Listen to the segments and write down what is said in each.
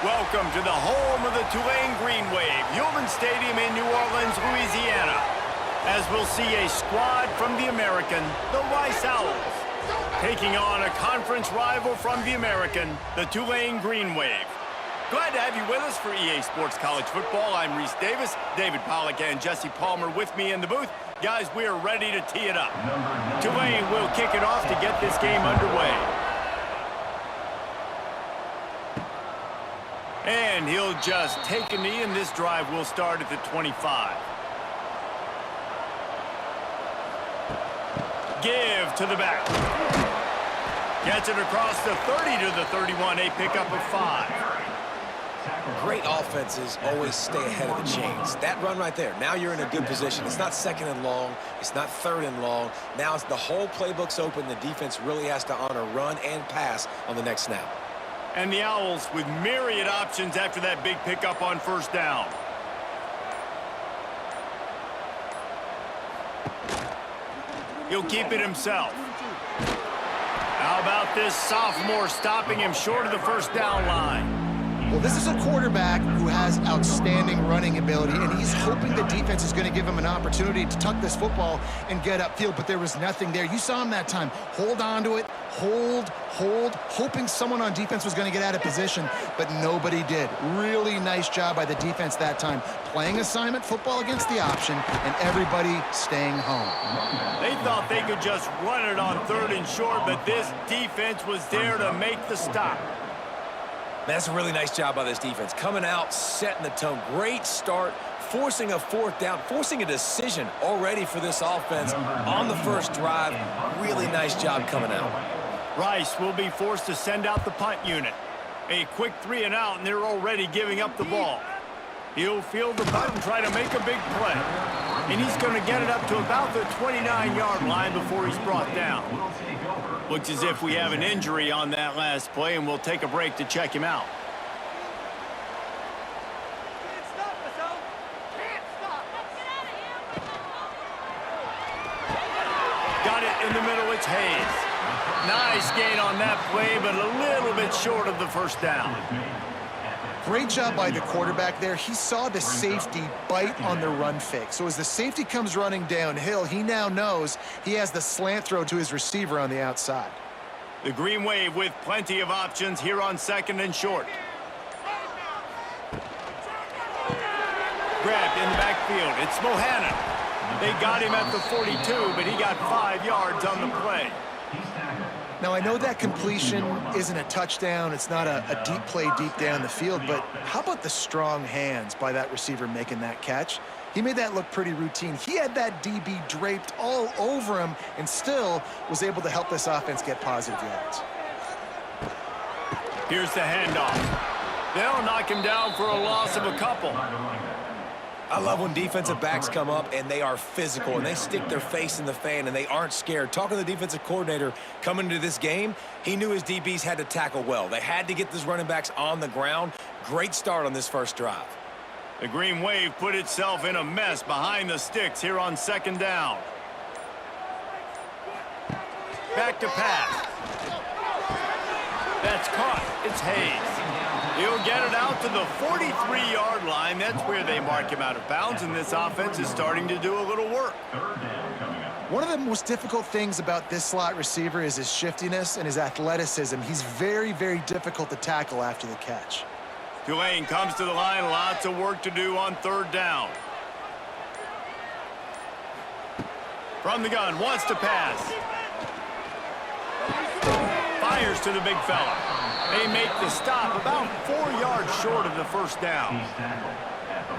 Welcome to the home of the Tulane Green Wave, Human Stadium in New Orleans, Louisiana, as we'll see a squad from the American, the Rice Owls, taking on a conference rival from the American, the Tulane Green Wave. Glad to have you with us for EA Sports College Football. I'm Reese Davis, David Pollack and Jesse Palmer with me in the booth. Guys, we are ready to tee it up. Tulane will kick it off to get this game underway. And he'll just take a knee, and this drive will start at the 25. Give to the back. Gets it across the 30 to the 31, a pickup of 5. Great offenses always stay ahead of the chains. That run right there, now you're in a good position. It's not second and long. It's not third and long. Now it's the whole playbook's open. The defense really has to honor run and pass on the next snap. And the Owls with myriad options after that big pickup on first down. He'll keep it himself. How about this sophomore stopping him short of the first down line? Well, this is a quarterback who has outstanding running ability, and he's hoping the defense is going to give him an opportunity to tuck this football and get upfield, but there was nothing there. You saw him that time. Hold on to it, hold, hoping someone on defense was going to get out of position, but nobody did. Really nice job by the defense that time. Playing assignment football against the option, and everybody staying home. They thought they could just run it on third and short, but this defense was there to make the stop. That's a really nice job by this defense. Coming out, setting the tone. Great start, forcing a fourth down, forcing a decision already for this offense on the first drive. Really nice job coming out. Rice will be forced to send out the punt unit. A quick 3 and out, and they're already giving up the ball. He'll field the punt and try to make a big play. And he's going to get it up to about the 29-yard line before he's brought down. Looks as if we have an injury on that last play, and we'll take a break to check him out. Got it in the middle, it's Hayes. Nice gain on that play, but a little bit short of the first down. Great job by the quarterback there. He saw the safety bite on the run fake. So as the safety comes running downhill, he now knows he has the slant throw to his receiver on the outside. The Green Wave with plenty of options here on second and short. Grabbed in the backfield. It's Mohannan. They got him at the 42, but he got 5 yards on the play. Now, I know that completion isn't a touchdown. It's not a deep play deep down the field, but how about the strong hands by that receiver making that catch? He made that look pretty routine. He had that DB draped all over him and still was able to help this offense get positive yards. Here's the handoff. They'll knock him down for a loss of a couple. I love when defensive backs come up and they are physical and they stick their face in the fan and they aren't scared. Talking to the defensive coordinator coming into this game, he knew his DBs had to tackle well. They had to get these running backs on the ground. Great start on this first drive. The Green Wave put itself in a mess behind the sticks here on second down. Back to pass. That's caught. It's Hayes. He'll get it out to the 43-yard line. That's where they mark him out of bounds, and this offense is starting to do a little work. One of the most difficult things about this slot receiver is his shiftiness and his athleticism. He's very, very difficult to tackle after the catch. Tulane comes to the line. Lots of work to do on third down. From the gun, wants to pass. Fires to the big fella. They make the stop about 4 yards short of the first down.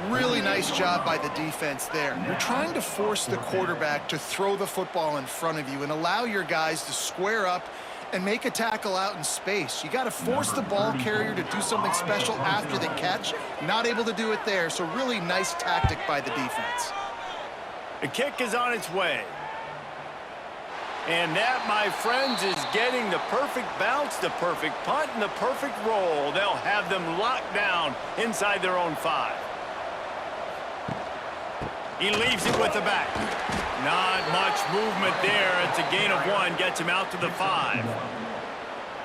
Really nice job by the defense there. You're trying to force the quarterback to throw the football in front of you and allow your guys to square up and make a tackle out in space. You got to force the ball carrier to do something special after the catch. Not able to do it there, so really nice tactic by the defense. The kick is on its way. And that, my friends, is getting the perfect bounce, the perfect punt, and the perfect roll. They'll have them locked down inside their own 5. He leaves it with the back. Not much movement there. It's a gain of 1, gets him out to the 5.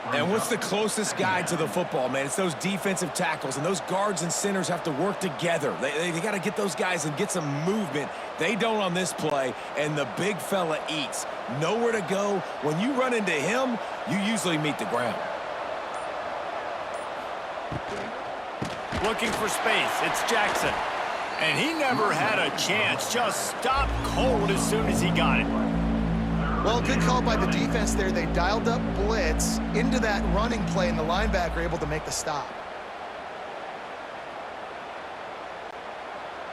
And what's the closest guy to the football, man? It's those defensive tackles, and those guards and centers have to work together. They got to get those guys and get some movement. They don't on this play, and the big fella eats. Nowhere to go. When you run into him, you usually meet the ground. Looking for space. It's Jackson. And he never had a chance. Just stopped cold as soon as he got it. Well, good call by the defense there. They dialed up blitz into that running play, and the linebacker able to make the stop.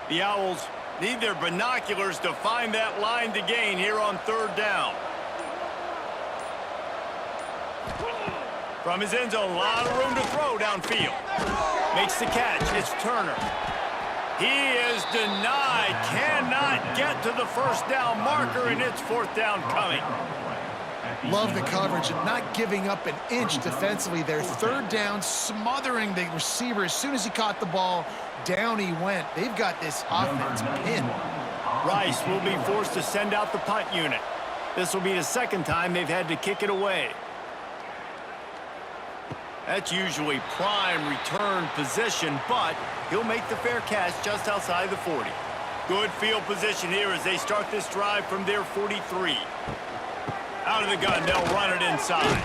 The Owls need their binoculars to find that line to gain here on third down. From his end zone, a lot of room to throw downfield. Makes the catch. It's Turner. He is denied. Cannot get to the first down marker, and it's fourth down coming. Love the coverage and not giving up an inch defensively there. Third down, smothering the receiver. As soon as he caught the ball, down he went. They've got this offense pinned. Rice will be forced to send out the punt unit. This will be the second time they've had to kick it away. That's usually prime return position, but he'll make the fair catch just outside the 40. Good field position here as they start this drive from their 43. Out of the gun, they'll run it inside.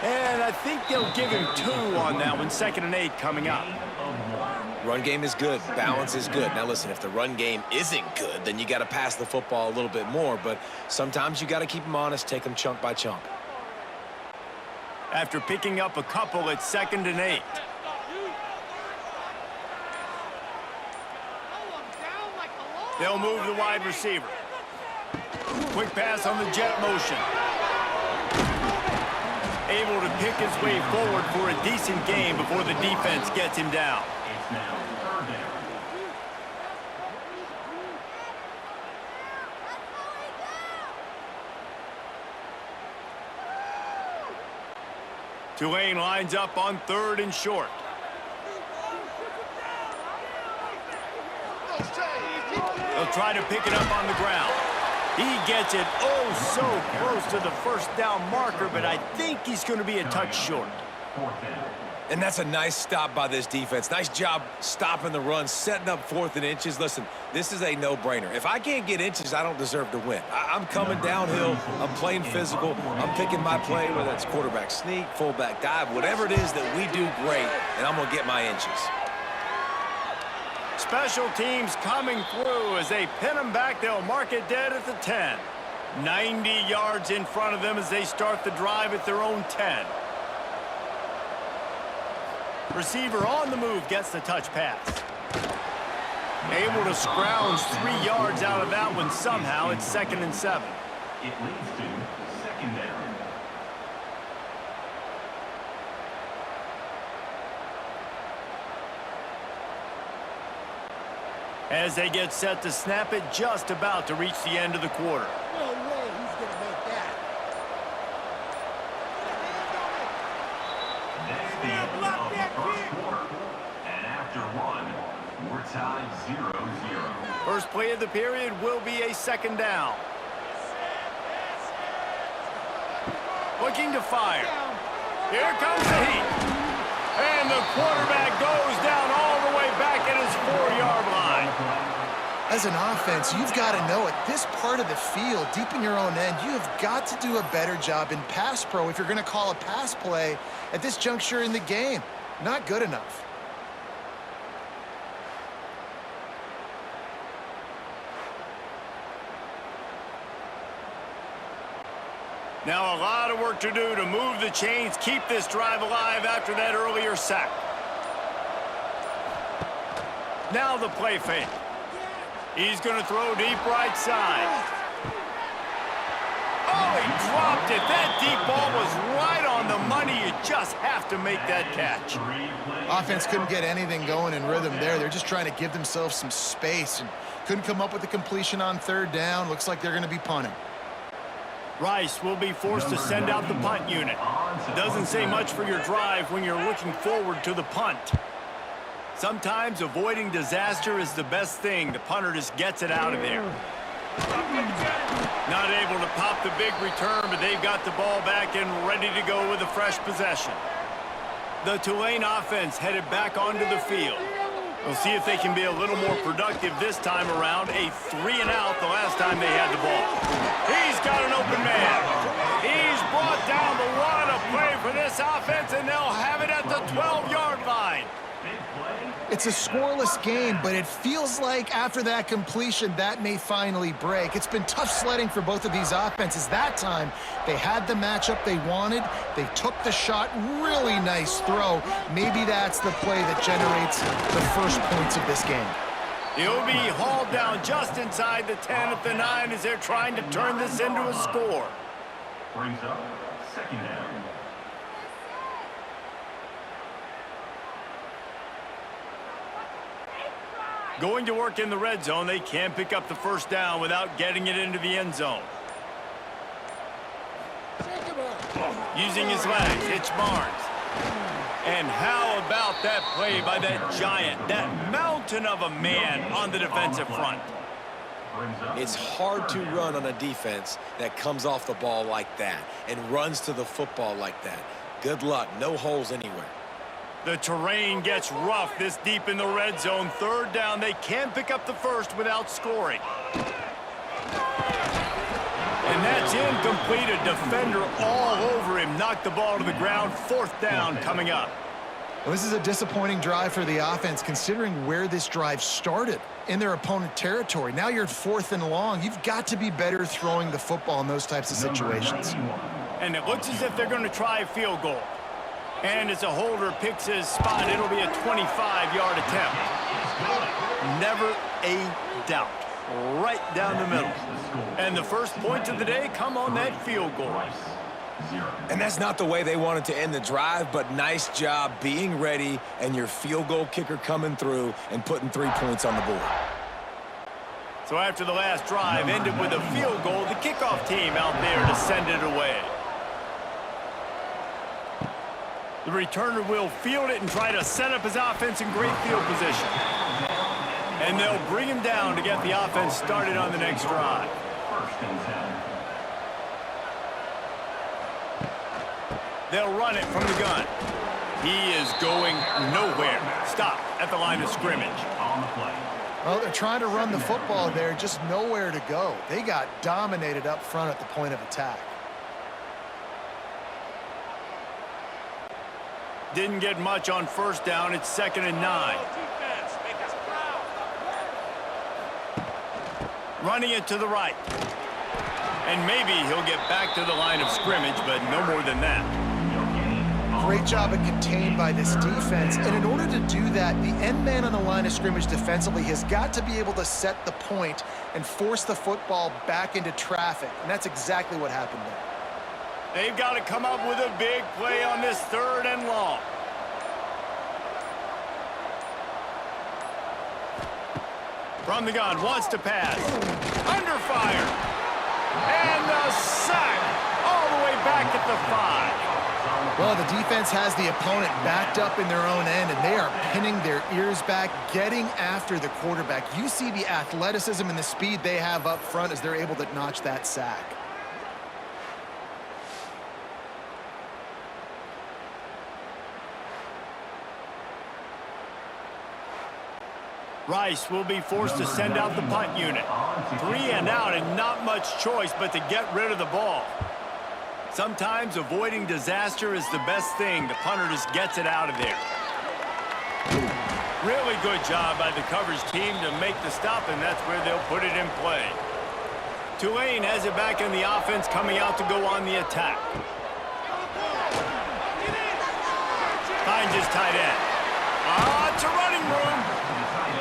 And I think they'll give him 2 on that one. 2nd and 8 coming up. Run game is good. Balance is good. Now, listen, if the run game isn't good, then you got to pass the football a little bit more. But sometimes you got to keep them honest, take them chunk by chunk. After picking up a couple, it's 2nd and 8. They'll move the wide receiver. Quick pass on the jet motion. Able to pick his way forward for a decent gain before the defense gets him down. It's now third down. Tulane lines up on 3rd and short. They'll try to pick it up on the ground. He gets it oh so close to the first down marker, but I think he's going to be a touch short. And that's a nice stop by this defense. Nice job stopping the run, setting up 4th and inches. Listen, this is a no-brainer. If I can't get inches, I don't deserve to win. I'm coming downhill. I'm playing physical. I'm picking my play, whether that's quarterback sneak, fullback dive, whatever it is that we do great, and I'm going to get my inches. Special teams coming through as they pin them back. They'll mark it dead at the 10. 90 yards in front of them as they start the drive at their own 10. Receiver on the move gets the touch pass. Able to scrounge 3 yards out of that one somehow. It's 2nd and 7. It leads to 2nd down. As they get set to snap it, just about to reach the end of the quarter. No way he's going to make that. Next game of the first quarter. And after one, we're tied 0-0. First play of the period will be a 2nd down. Looking to fire. Here comes the heat. And the quarterback goes down all the way back at his 4-yard line. As an offense, you've got to know at this part of the field, deep in your own end, you have got to do a better job in pass pro if you're going to call a pass play at this juncture in the game. Not good enough. Now a lot of work to do to move the chains, keep this drive alive after that earlier sack. Now the play fake. He's going to throw deep right side. Oh, he dropped it. That deep ball was right on the money. You just have to make that catch. Offense couldn't get anything going in rhythm there. They're just trying to give themselves some space and couldn't come up with the completion on 3rd down. Looks like they're going to be punting. Rice will be forced to send out the punt unit. Doesn't say much for your drive when you're looking forward to the punt. Sometimes avoiding disaster is the best thing. The punter just gets it out of there. Not able to pop the big return, but they've got the ball back and ready to go with a fresh possession. The Tulane offense headed back onto the field. We'll see if they can be a little more productive this time around. A 3-and-out the last time they had the ball. He's got an open man. He's brought down, but what a play for this offense, and they'll have it at the 12-yard line. It's a scoreless game, but it feels like after that completion, that may finally break. It's been tough sledding for both of these offenses. That time, they had the matchup they wanted. They took the shot. Really nice throw. Maybe that's the play that generates the first points of this game. He'll be hauled down just inside the 10 at the 9 as they're trying to turn this into a score. Brings up second down. Going to work in the red zone, they can't pick up the first down without getting it into the end zone. Using his legs, it's Barnes. And how about that play by that giant, that mountain of a man on the defensive front? It's hard to run on a defense that comes off the ball like that and runs to the football like that. Good luck. No holes anywhere. The terrain gets rough this deep in the red zone. Third down, they can't pick up the first without scoring. And that's incomplete. A defender all over him. Knocked the ball to the ground. Fourth down coming up. Well, this is a disappointing drive for the offense, considering where this drive started in their opponent territory. Now you're at 4th and long. You've got to be better throwing the football in those types of situations. And it looks as if they're going to try a field goal. And as a holder picks his spot, it'll be a 25-yard attempt. Never a doubt. Right down the middle. And the first points of the day come on that field goal. And that's not the way they wanted to end the drive, but nice job being ready and your field goal kicker coming through and putting 3 points on the board. So after the last drive ended with a field goal, the kickoff team out there to send it away. The returner will field it and try to set up his offense in great field position. And they'll bring him down to get the offense started on the next drive. First and 10. They'll run it from the gun. He is going nowhere. Stop at the line of scrimmage. On the play. Well, they're trying to run the football there, just nowhere to go. They got dominated up front at the point of attack. Didn't get much on first down. It's 2nd and 9. Running it to the right. And maybe he'll get back to the line of scrimmage, but no more than that. Great job at contained by this defense. And in order to do that, the end man on the line of scrimmage defensively has got to be able to set the point and force the football back into traffic. And that's exactly what happened there. They've got to come up with a big play on this 3rd and long. From the gun, wants to pass. Under fire. And the sack all the way back at the 5. Well, the defense has the opponent backed up in their own end, and they are pinning their ears back, getting after the quarterback. You see the athleticism and the speed they have up front as they're able to notch that sack. Rice will be forced to send out the punt unit. 3 and out and not much choice but to get rid of the ball. Sometimes avoiding disaster is the best thing. The punter just gets it out of there. Really good job by the coverage team to make the stop, and that's where they'll put it in play. Tulane has it back in the offense, coming out to go on the attack. Finds his tight end. It's a running room.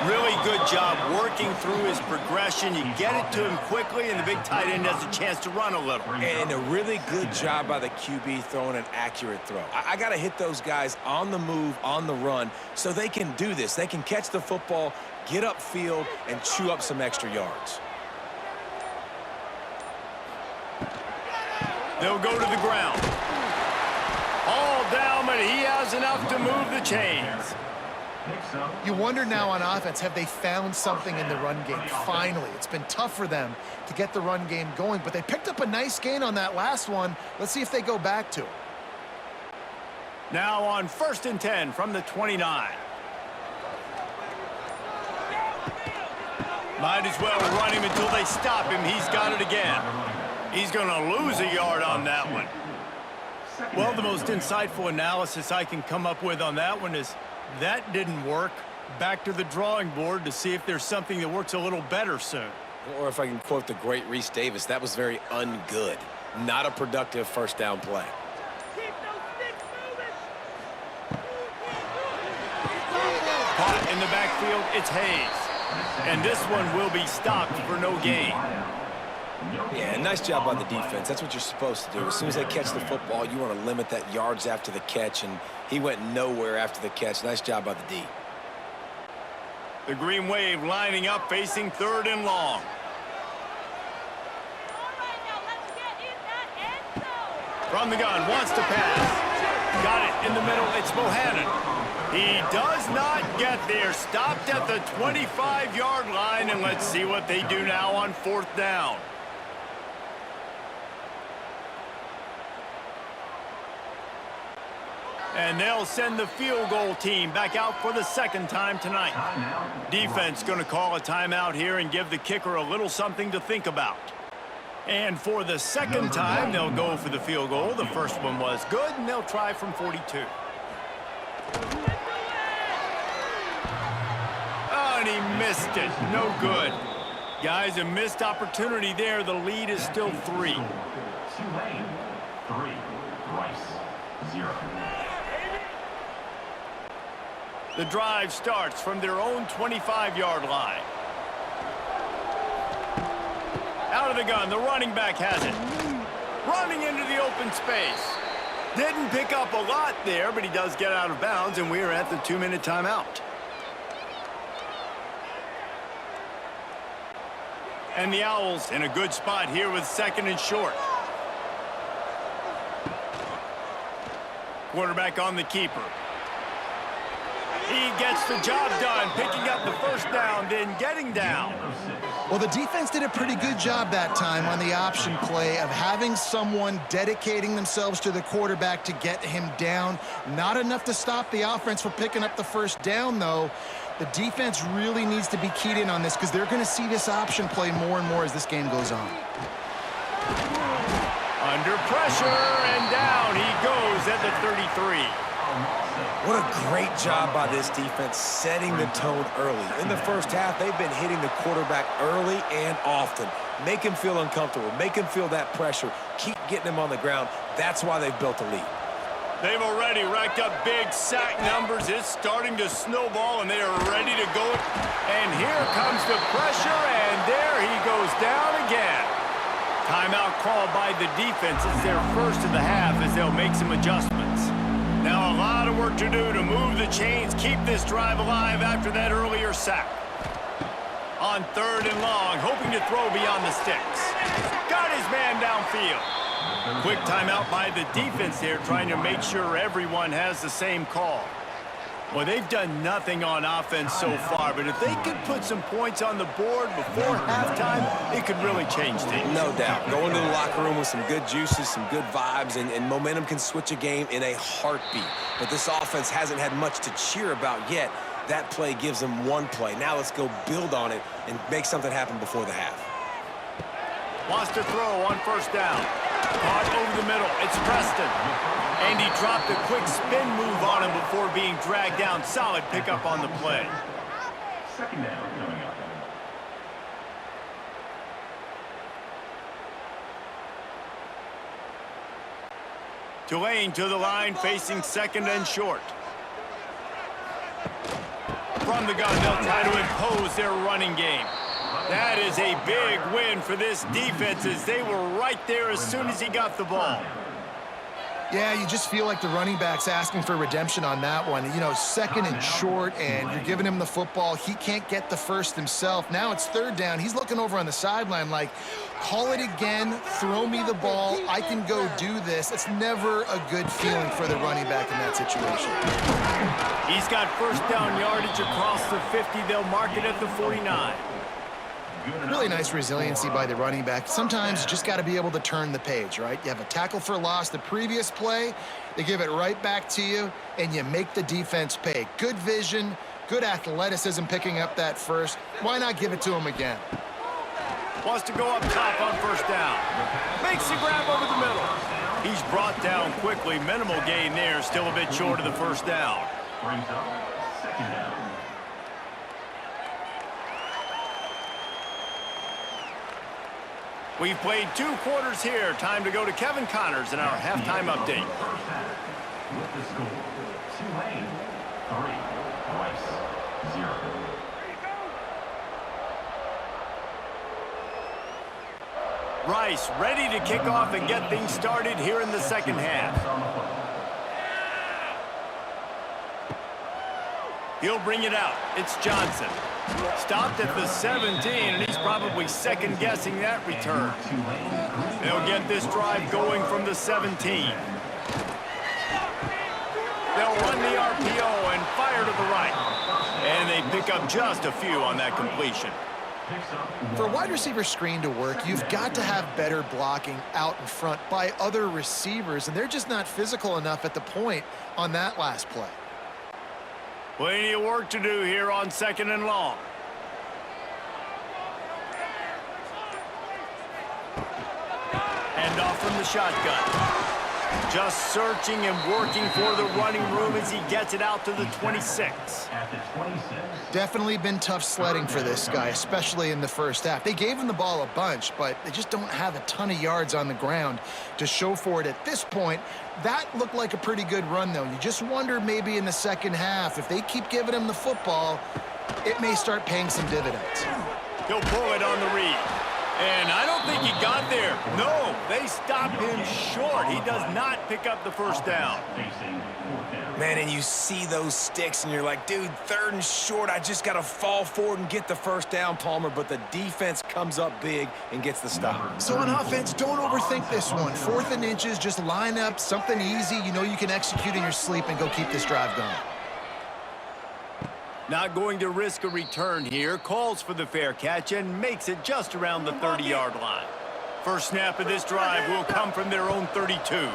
Really good job working through his progression. You get it to him quickly, and the big tight end has a chance to run a little. And a really good job by the QB throwing an accurate throw. I got to hit those guys on the move, on the run, so they can do this. They can catch the football, get upfield, and chew up some extra yards. They'll go to the ground. All down, but he has enough to move the chains. Picks up. You wonder now on offense, have they found something in the run game? Finally, it's been tough for them to get the run game going, but they picked up a nice gain on that last one. Let's see if they go back to it. Now on 1st and 10 from the 29. Might as well run him until they stop him. He's got it again. He's going to lose a yard on that one. Well, the most insightful analysis I can come up with on that one is that didn't work. Back to the drawing board to see if there's something that works a little better soon. Or if I can quote the great Reese Davis, that was very ungood. Not a productive first down play. Caught in the backfield, it's Hayes. And this one will be stopped for no gain. Yeah, nice job on the defense. That's what you're supposed to do. As soon as they catch the football, you want to limit that yards after the catch, and he went nowhere after the catch. Nice job by the D. The Green Wave lining up, facing 3rd and long. From the gun, wants to pass. Got it in the middle, it's Bohannon. He does not get there. Stopped at the 25-yard line, and let's see what they do now on 4th down. And they'll send the field goal team back out for the 2nd time tonight. Defense going to call a timeout here and give the kicker a little something to think about. And for the 2nd time, they'll go for the field goal. The first one was good, and they'll try from 42. And he missed it. No good. Guys, a missed opportunity there. The lead is still 3. Tulane, 3. Rice, 0. The drive starts from their own 25-yard line. Out of the gun, the running back has it. Running into the open space. Didn't pick up a lot there, but he does get out of bounds, and we're at the 2-minute timeout. And the Owls in a good spot here with 2nd and short. Quarterback on the keeper. He gets the job done, picking up the first down, then getting down. Well, the defense did a pretty good job that time on the option play of having someone dedicating themselves to the quarterback to get him down. Not enough to stop the offense from picking up the first down, though. The defense really needs to be keyed in on this because they're going to see this option play more and more as this game goes on. Under pressure, and down he goes at the 33. What a great job by this defense setting the tone early. In the first half, they've been hitting the quarterback early and often. Make him feel uncomfortable. Make him feel that pressure. Keep getting him on the ground. That's why they've built a lead. They've already racked up big sack numbers. It's starting to snowball, and they are ready to go. And here comes the pressure, and there he goes down again. Timeout called by the defense. It's their first of the half as they'll make some adjustments. Now a lot of work to do to move the chains, keep this drive alive after that earlier sack. On 3rd and long, hoping to throw beyond the sticks. Got his man downfield. Quick timeout by the defense there, trying to make sure everyone has the same call. Well, they've done nothing on offense so far, but if they could put some points on the board before halftime, it could really change things. No doubt. Go into the locker room with some good juices, some good vibes, and momentum can switch a game in a heartbeat. But this offense hasn't had much to cheer about yet. That play gives them one play. Now let's go build on it and make something happen before the half. Wants to throw on 1st down. Caught over the middle. It's Preston. And he dropped a quick spin move on him before being dragged down. Solid pickup on the play. 2nd down coming up. Tulane to the line, facing 2nd and short. From the gun, they'll try to impose their running game. That is a big win for this defense as they were right there as soon as he got the ball. Yeah, you just feel like the running back's asking for redemption on that one. You know, second and short, and you're giving him the football. He can't get the first himself. Now it's third down. He's looking over on the sideline like, call it again, throw me the ball, I can go do this. It's never a good feeling for the running back in that situation. He's got first down yardage across the 50. They'll mark it at the 49. Really nice resiliency by the running back. Sometimes you just got to be able to turn the page, right? You have a tackle for loss the previous play, they give it right back to you, and you make the defense pay. Good vision, good athleticism picking up that first. Why not give it to him again? Wants to go up top on first down. Makes the grab over the middle. He's brought down quickly. Minimal gain there. Still a bit short of the first down. Brings up second down. We've played 2 quarters here. Time to go to Kevin Connors in our halftime update. First half. With the score, Tulane 3, Rice 0. Rice ready to kick off and get things started here in the second half. He'll bring it out. It's Johnson. Stopped at the 17, and he's probably second-guessing that return. They'll get this drive going from the 17. They'll run the RPO and fire to the right. And they pick up just a few on that completion. For a wide receiver screen to work, you've got to have better blocking out in front by other receivers, and they're just not physical enough at the point on that last play. Plenty of work to do here on second and long. And off from the shotgun. Just searching and working for the running room as he gets it out to the 26. At the 26. Definitely been tough sledding for this guy, especially in the first half. They gave him the ball a bunch, but they just don't have a ton of yards on the ground to show for it at this point. That looked like a pretty good run, though. You just wonder maybe in the second half, if they keep giving him the football, it may start paying some dividends. He'll pull it on the read. And I don't think he got there. No, they stopped him short. He does not pick up the first down. Man, and you see those sticks, and you're like, dude, third and short, I just got to fall forward and get the first down, Palmer, but the defense comes up big and gets the stop. So on offense, don't overthink this one. 4th and inches, just line up something easy you know you can execute in your sleep and go keep this drive going. Not going to risk a return here. Calls for the fair catch and makes it just around the 30-yard line. First snap of this drive will come from their own 32.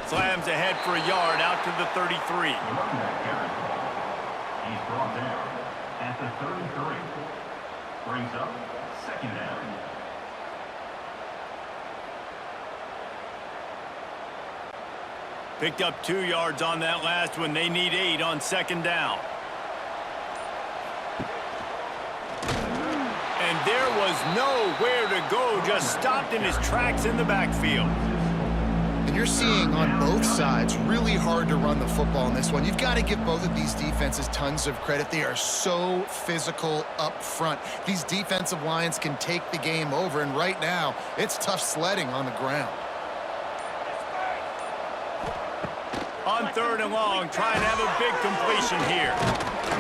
Slams ahead for a yard out to the 33. He's brought down at the 33. Brings up second down. Picked up 2 yards on that last one. They need 8 on second down. And there was nowhere to go. Just stopped in his tracks in the backfield. And you're seeing on both sides really hard to run the football in this one. You've got to give both of these defenses tons of credit. They are so physical up front. These defensive lines can take the game over, and right now, it's tough sledding on the ground. On third and long, trying to have a big completion here.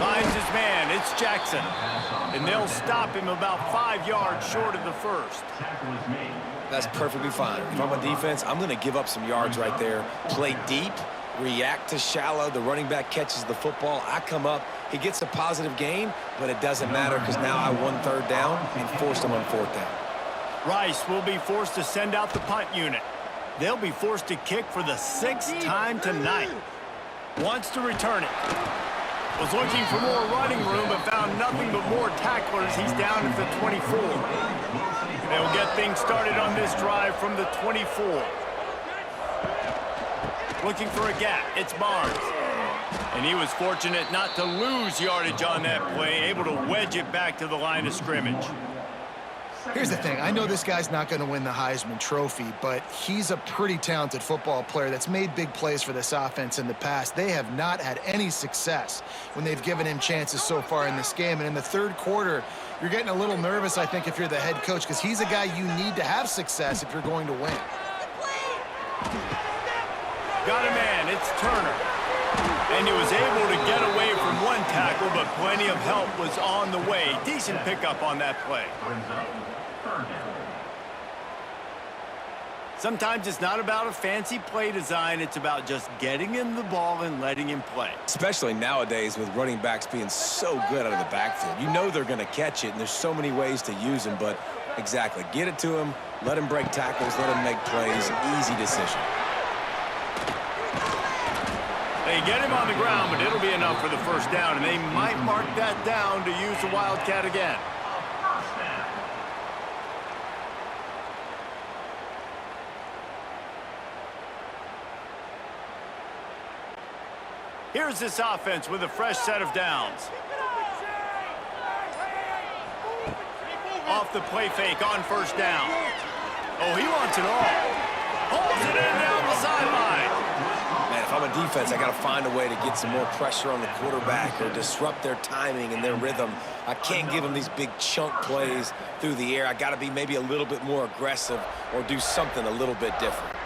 Finds his man, it's Jackson. And they'll stop him about 5 yards short of the first. Tackle is made. That's perfectly fine. If I'm a defense, I'm going to give up some yards right there. Play deep, react to shallow. The running back catches the football. I come up. He gets a positive gain, but it doesn't matter because now I won third down and forced him on fourth down. Rice will be forced to send out the punt unit. They'll be forced to kick for the 6th time tonight. Wants to return it. Was looking for more running room, but found nothing but more tacklers. He's down at the 24. They'll get things started on this drive from the 24. Looking for a gap. It's Barnes. And he was fortunate not to lose yardage on that play, able to wedge it back to the line of scrimmage. Here's the thing. I know this guy's not going to win the Heisman Trophy, but he's a pretty talented football player that's made big plays for this offense in the past. They have not had any success when they've given him chances so far in this game. And in the third quarter, you're getting a little nervous, I think, if you're the head coach, because he's a guy you need to have success if you're going to win. Got a man, it's Turner. And he was able to get away from one tackle, but plenty of help was on the way. Decent pickup on that play. Sometimes it's not about a fancy play design. It's about just getting him the ball and letting him play. Especially nowadays with running backs being so good out of the backfield. You know they're going to catch it, and there's so many ways to use them. But exactly, get it to him, let him break tackles, let him make plays. Easy decision. They get him on the ground, but it'll be enough for the first down, and they might mark that down to use the Wildcat again. Here's this offense with a fresh set of downs. Off the play fake on first down. Oh, he wants it all. Holds it in down the sideline. Man, if I'm a defense, I got to find a way to get some more pressure on the quarterback or disrupt their timing and their rhythm. I can't give them these big chunk plays through the air. I got to be maybe a little bit more aggressive or do something a little bit different.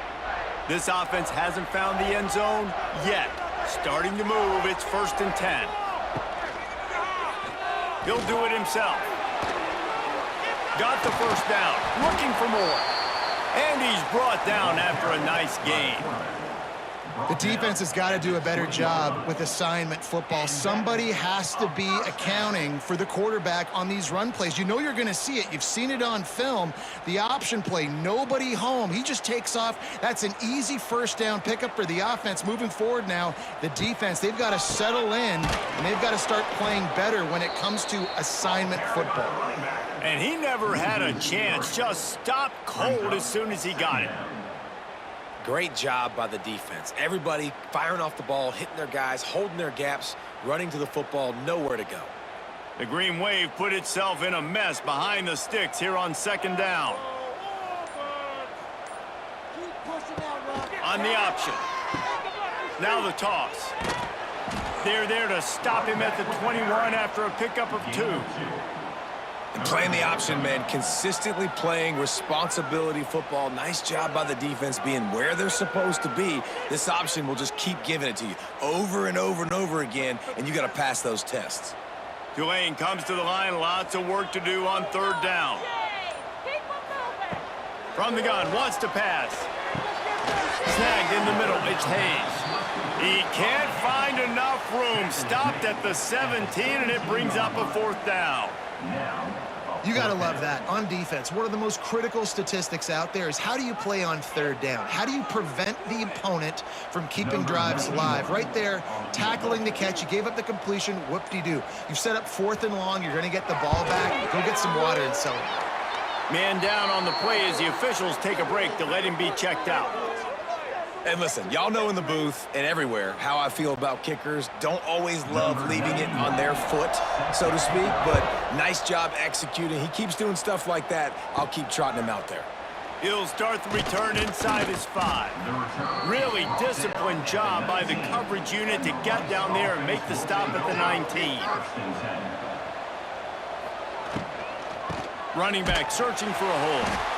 This offense hasn't found the end zone yet. Starting to move, it's 1st and 10. He'll do it himself. Got the first down, looking for more. And he's brought down after a nice gain. The defense has got to do a better job with assignment football. Somebody has to be accounting for the quarterback on these run plays. You know you're going to see it. You've seen it on film. The option play, nobody home. He just takes off. That's an easy first down pickup for the offense. Moving forward now, the defense, they've got to settle in, and they've got to start playing better when it comes to assignment football. And he never had a chance. Just stopped cold as soon as he got it. Great job by the defense. Everybody firing off the ball, hitting their guys, holding their gaps, running to the football, nowhere to go. The Green Wave put itself in a mess behind the sticks here on 2nd down. On the option. Now the toss. They're there to stop him at the 21 after a pickup of 2. And playing the option, man, consistently playing responsibility football. Nice job by the defense being where they're supposed to be. This option will just keep giving it to you over and over and over again, and you got to pass those tests. Tulane comes to the line. Lots of work to do on 3rd down. From the gun, wants to pass. Snagged in the middle, it's Hayes. He can't find enough room. Stopped at the 17, and it brings up a 4th down. You got to love that. On defense, one of the most critical statistics out there is how do you play on 3rd down? How do you prevent the opponent from keeping drives alive? Right there, tackling the catch. You gave up the completion. Whoop-de-doo. You've set up 4th and long. You're going to get the ball back. Go get some water and celebrate. Man down on the play as the officials take a break to let him be checked out. And listen, y'all know in the booth and everywhere how I feel about kickers. Don't always love leaving it on their foot, so to speak, but nice job executing. He keeps doing stuff like that. I'll keep trotting him out there. He'll start the return inside his 5. Really disciplined job by the coverage unit to get down there and make the stop at the 19. Running back searching for a hole.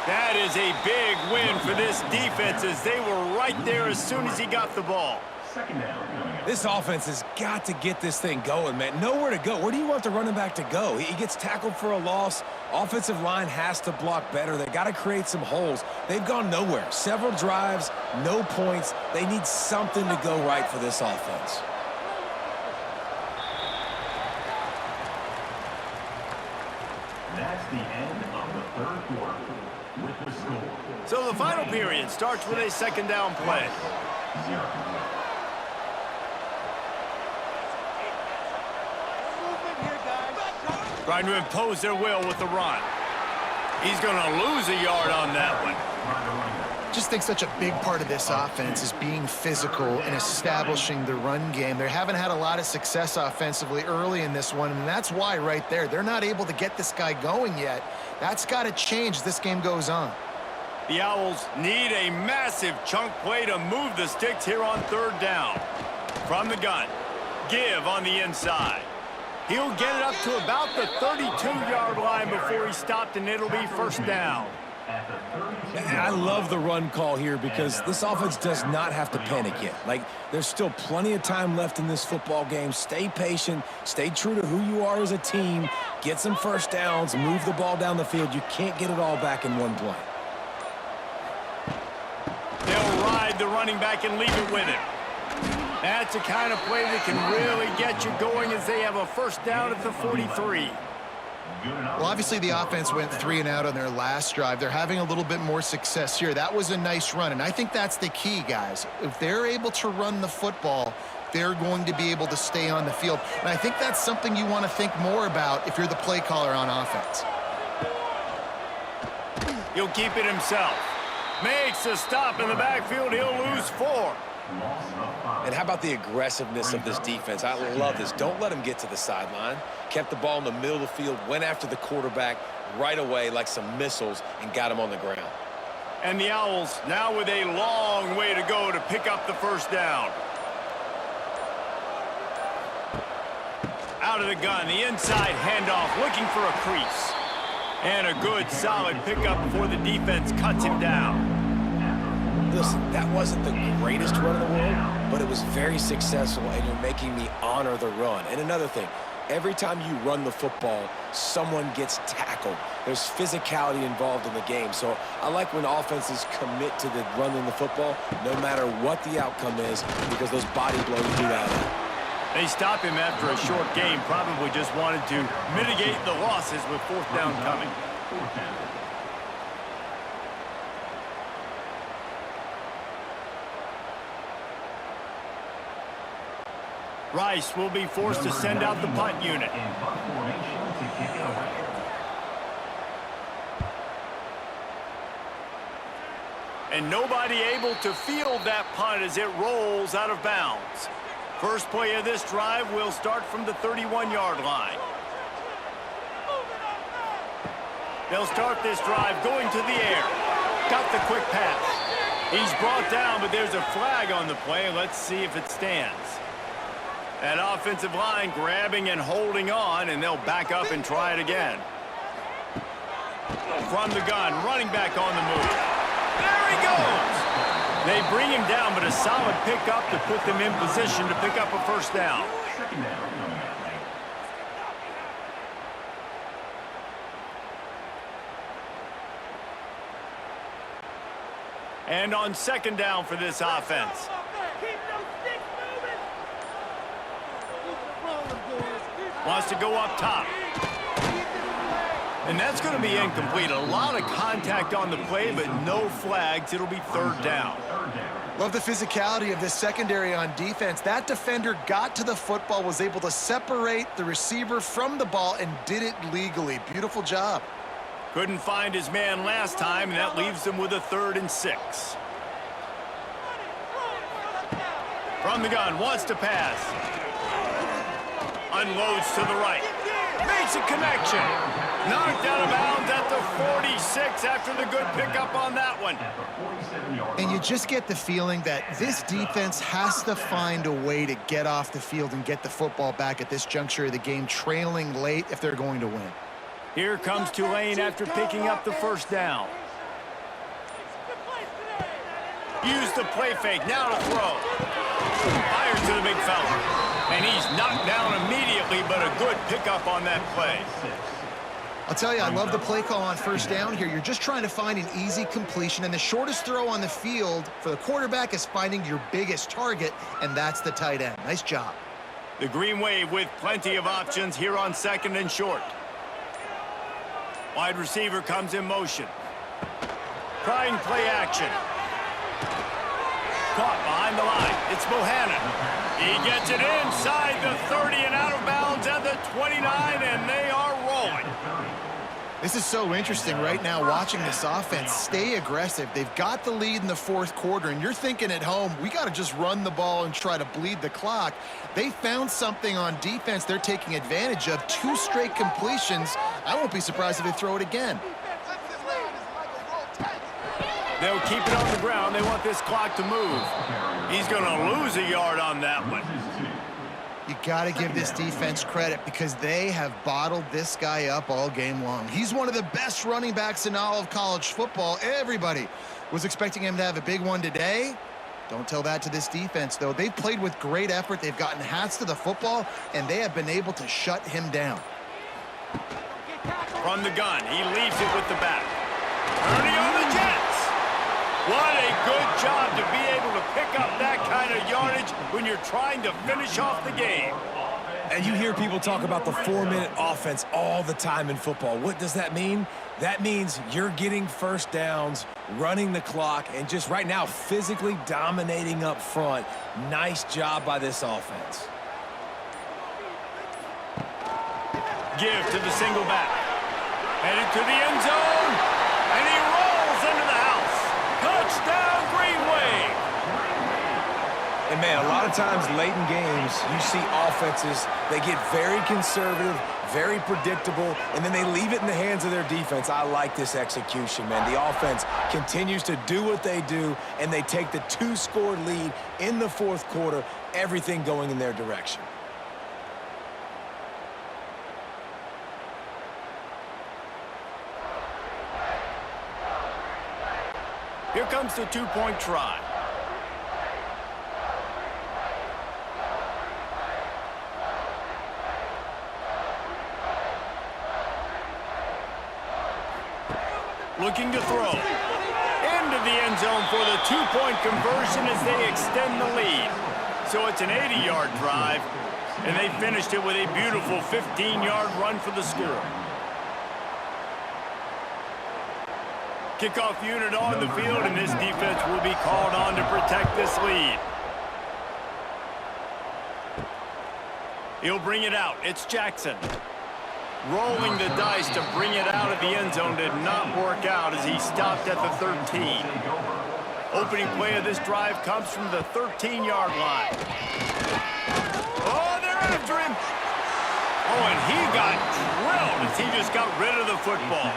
That is a big win for this defense as they were right there as soon as he got the ball. This offense has got to get this thing going, man. Nowhere to go. Where do you want the running back to go? He gets tackled for a loss. Offensive line has to block better. They got to create some holes. They've gone nowhere. Several drives, no points. They need something to go right for this offense. That's the end of the 3rd quarter with the score. So the final period starts with a 2nd down play. 0. Trying to impose their will with the run. He's going to lose a yard on that one. Just think such a big part of this offense is being physical and establishing the run game. They haven't had a lot of success offensively early in this one, and that's why right there, they're not able to get this guy going yet. That's got to change as this game goes on. The Owls need a massive chunk play to move the sticks here on 3rd down. From the gun, give on the inside. He'll get it up to about the 32-yard line before he stopped, and it'll be 1st down. At the 32. And I love the run call here because this offense does not have to panic yet. Like, there's still plenty of time left in this football game. Stay patient. Stay true to who you are as a team. Get some first downs. Move the ball down the field. You can't get it all back in one play. They'll ride the running back and leave it with him. That's the kind of play that can really get you going as they have a first down at the 43. Well, obviously the offense went 3 and out on their last drive. They're having a little bit more success here. That was a nice run, and I think that's the key, guys. If they're able to run the football, they're going to be able to stay on the field. And I think that's something you want to think more about if you're the play caller on offense. He'll keep it himself. Makes a stop in the backfield. He'll lose 4. And how about the aggressiveness of this defense? I love this. Don't let them get to the sideline. Kept the ball in the middle of the field, went after the quarterback right away like some missiles and got him on the ground. And the Owls now with a long way to go to pick up the first down. Out of the gun, the inside handoff, looking for a crease. And a good, solid pickup before the defense cuts him down. Listen, that wasn't the greatest run in the world, but it was very successful, and you're making me honor the run. And another thing, every time you run the football, someone gets tackled. There's physicality involved in the game. So I like when offenses commit to the running the football, no matter what the outcome is, because those body blows do that. They stop him after a short game, probably just wanted to mitigate the losses with fourth down coming. Rice will be forced to send out the punt unit. And nobody able to field that punt as it rolls out of bounds. First play of this drive will start from the 31-yard line. They'll start this drive going to the air. Got the quick pass. He's brought down, but there's a flag on the play. Let's see if it stands. That offensive line grabbing and holding on, and they'll back up and try it again. From the gun, running back on the move. There he goes! They bring him down, but a solid pickup to put them in position to pick up a first down. And on second down for this offense. Wants to go up top. And that's going to be incomplete. A lot of contact on the play, but no flags. It'll be third down. Love the physicality of this secondary on defense. That defender got to the football, was able to separate the receiver from the ball, and did it legally. Beautiful job. Couldn't find his man last time, and that leaves them with a 3rd and 6. From the gun, wants to pass. Unloads to the right. Makes a connection. Knocked out of bounds at the 46 after the good pickup on that one. And you just get the feeling that this defense has to find a way to get off the field and get the football back at this juncture of the game, trailing late if they're going to win. Here comes Tulane after picking up the first down. Use the play fake, now to throw. Fires to the big fella. And he's knocked down immediately, but a good pickup on that play. I'll tell you, I love the play call on first down here. You're just trying to find an easy completion, and the shortest throw on the field for the quarterback is finding your biggest target, and that's the tight end. Nice job. The Green Wave with plenty of options here on second and short. Wide receiver comes in motion. Trying play action. Caught behind the line. It's Bohannon. He gets it inside the 30 and out of bounds at the 29, and they are rolling. This is so interesting right now watching this offense stay aggressive. They've got the lead in the fourth quarter, and you're thinking at home, we got to just run the ball and try to bleed the clock. They found something on defense they're taking advantage of. 2 straight completions. I won't be surprised if they throw it again. They'll keep it on the ground. They want this clock to move. He's going to lose a yard on that one. You got to give this defense credit because they have bottled this guy up all game long. He's one of the best running backs in all of college football. Everybody was expecting him to have a big one today. Don't tell that to this defense, though. They've played with great effort. They've gotten hats to the football, and they have been able to shut him down. From the gun, he leaves it with the back. Turning on the Jets. What a good job to be able to pick up that kind of yardage when you're trying to finish off the game. And you hear people talk about the 4-minute offense all the time in football. What does that mean? That means you're getting first downs, running the clock, and just right now physically dominating up front. Nice job by this offense. Give to the single back. Headed to the end zone, and he rolls into the house. Touchdown, Green Wave. And, man, a lot of times late in games, you see offenses, they get very conservative, very predictable, and then they leave it in the hands of their defense. I like this execution, man. The offense continues to do what they do, and they take the 2-score lead in the fourth quarter, everything going in their direction. Here comes the two-point try. Looking to throw. Into the end zone for the two-point conversion as they extend the lead. So it's an 80-yard drive, and they finished it with a beautiful 15-yard run for the score. Kickoff unit on the field, and this defense will be called on to protect this lead. He'll bring it out. It's Jackson. Rolling the dice to bring it out of the end zone did not work out as he stopped at the 13. Opening play of this drive comes from the 13-yard line. Oh, they're after him. Oh, and he got drilled as he just got rid of the football.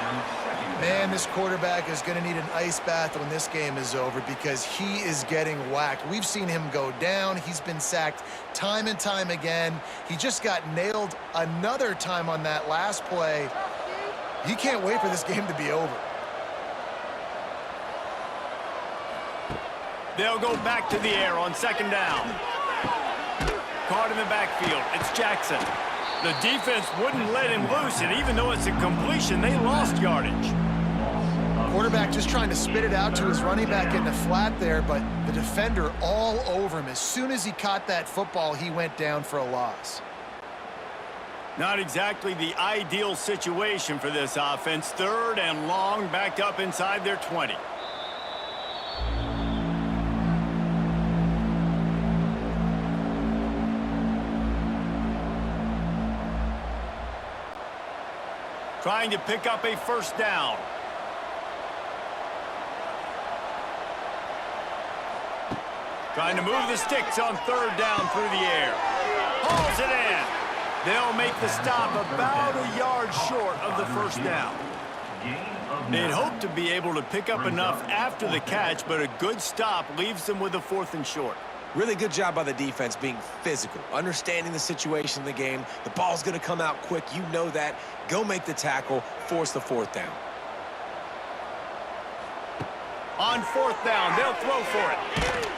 Man, this quarterback is going to need an ice bath when this game is over because he is getting whacked. We've seen him go down. He's been sacked time and time again. He just got nailed another time on that last play. He can't wait for this game to be over. They'll go back to the air on second down. Caught in the backfield. It's Jackson. The defense wouldn't let him loose, and even though it's a completion, they lost yardage. Quarterback just trying to spit it out to his running back in the flat there, but the defender all over him. As soon as he caught that football, he went down for a loss. Not exactly the ideal situation for this offense. Third and long, backed up inside their 20. Trying to pick up a first down. Trying to move the sticks on third down through the air. Hauls it in. They'll make the stop about a yard short of the first down. They'd hope to be able to pick up enough after the catch, but a good stop leaves them with a 4th and short. Really good job by the defense being physical, understanding the situation in the game. The ball's going to come out quick. You know that. Go make the tackle, force the 4th down. On 4th down, they'll throw for it.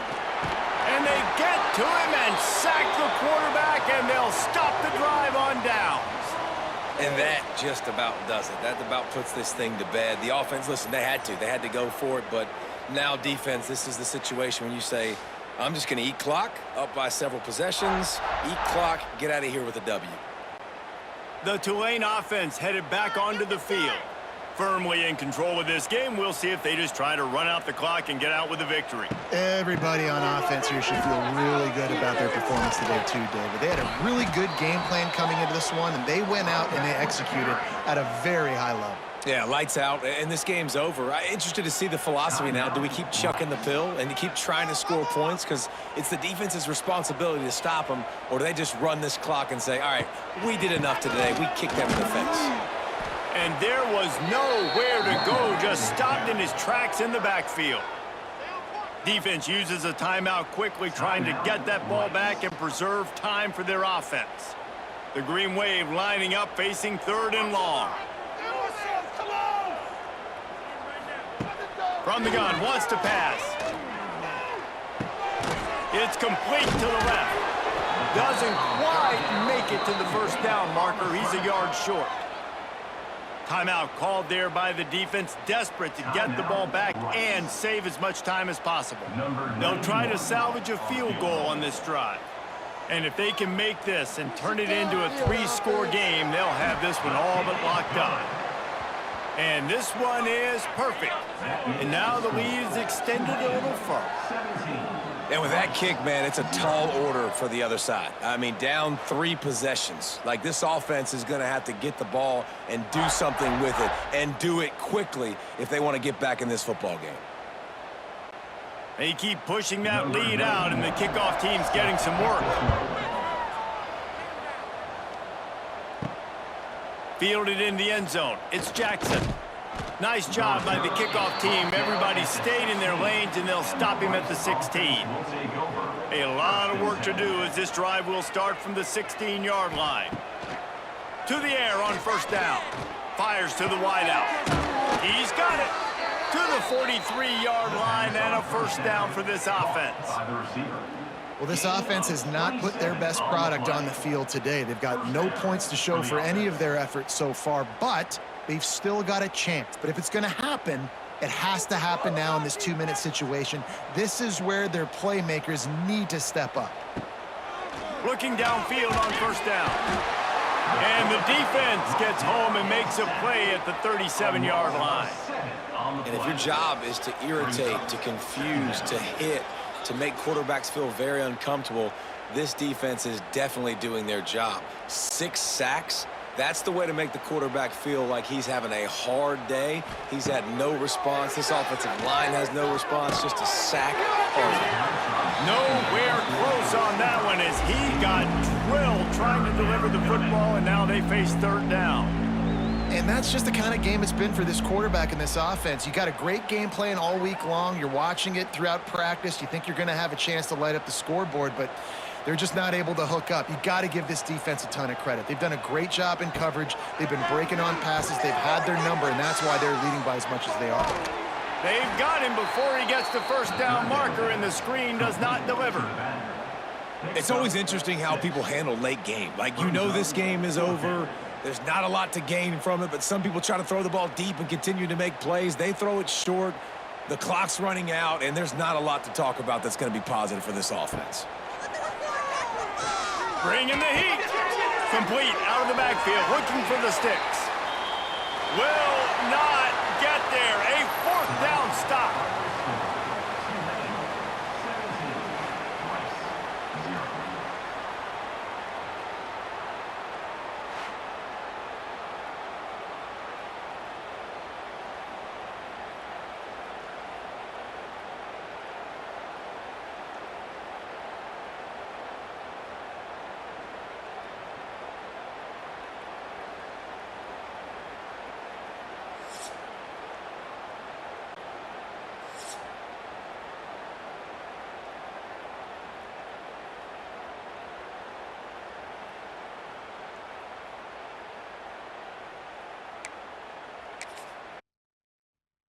And they get to him and sack the quarterback, and they'll stop the drive on downs. And that just about does it. That about puts this thing to bed. The offense, listen, they had to go for it, but now defense, this is the situation when you say, I'm just going to eat clock, up by several possessions, eat clock, get out of here with a W. The Tulane offense headed back onto the field. Firmly in control of this game. We'll see if they just try to run out the clock and get out with a victory. Everybody on offense here should feel really good about their performance today too, David. They had a really good game plan coming into this one, and they went out and they executed at a very high level. Yeah, lights out, and this game's over. I'm interested to see the philosophy now. Do we keep chucking the pill and keep trying to score points? Because it's the defense's responsibility to stop them, or do they just run this clock and say, all right, we did enough today. We kicked them in the face. And there was nowhere to go, just stopped in his tracks in the backfield. Defense uses a timeout quickly, trying to get that ball back and preserve time for their offense. The Green Wave lining up, facing 3rd and long. From the gun, wants to pass. It's complete to the left. Doesn't quite make it to the first down marker. He's a yard short. Timeout called there by the defense, desperate to get the ball back and save as much time as possible. They'll try to salvage a field goal on this drive. And if they can make this and turn it into a 3-score game, they'll have this one all but locked up. And this one is perfect. And now the lead is extended a little further. And with that kick, man, it's a tall order for the other side. I mean, down 3 possessions. Like, this offense is going to have to get the ball and do something with it, and do it quickly if they want to get back in this football game. They keep pushing that lead out, and the kickoff team's getting some work. Fielded in the end zone. It's Jackson. Nice job by the kickoff team. Everybody stayed in their lanes, and they'll stop him at the 16. A lot of work to do as this drive will start from the 16-yard line. To the air on 1st down. Fires to the wideout. He's got it. To the 43-yard line, and a 1st down for this offense. Well, this offense has not put their best product on the field today. They've got no points to show for any of their efforts so far, but they've still got a chance. But if it's going to happen, it has to happen now in this 2-minute situation. This is where their playmakers need to step up. Looking downfield on 1st down. And the defense gets home and makes a play at the 37-yard line. And if your job is to irritate, to confuse, to hit, to make quarterbacks feel very uncomfortable, this defense is definitely doing their job. 6 sacks. That's the way to make the quarterback feel like he's having a hard day. He's had no response. This offensive line has no response, just a sack. Nowhere close on that one as he got drilled trying to deliver the football, and now they face 3rd down. And that's just the kind of game it's been for this quarterback in this offense. You got a great game plan all week long. You're watching it throughout practice. You think you're going to have a chance to light up the scoreboard, but they're just not able to hook up. You got to give this defense a ton of credit. They've done a great job in coverage. They've been breaking on passes. They've had their number, and that's why they're leading by as much as they are. They've got him before he gets the 1st down marker, and the screen does not deliver. It's always interesting how people handle late game. Like, you know this game is over. There's not a lot to gain from it, but some people try to throw the ball deep and continue to make plays. They throw it short. The clock's running out, and there's not a lot to talk about that's going to be positive for this offense. Bringing the heat. Complete out of the backfield, looking for the sticks. Will not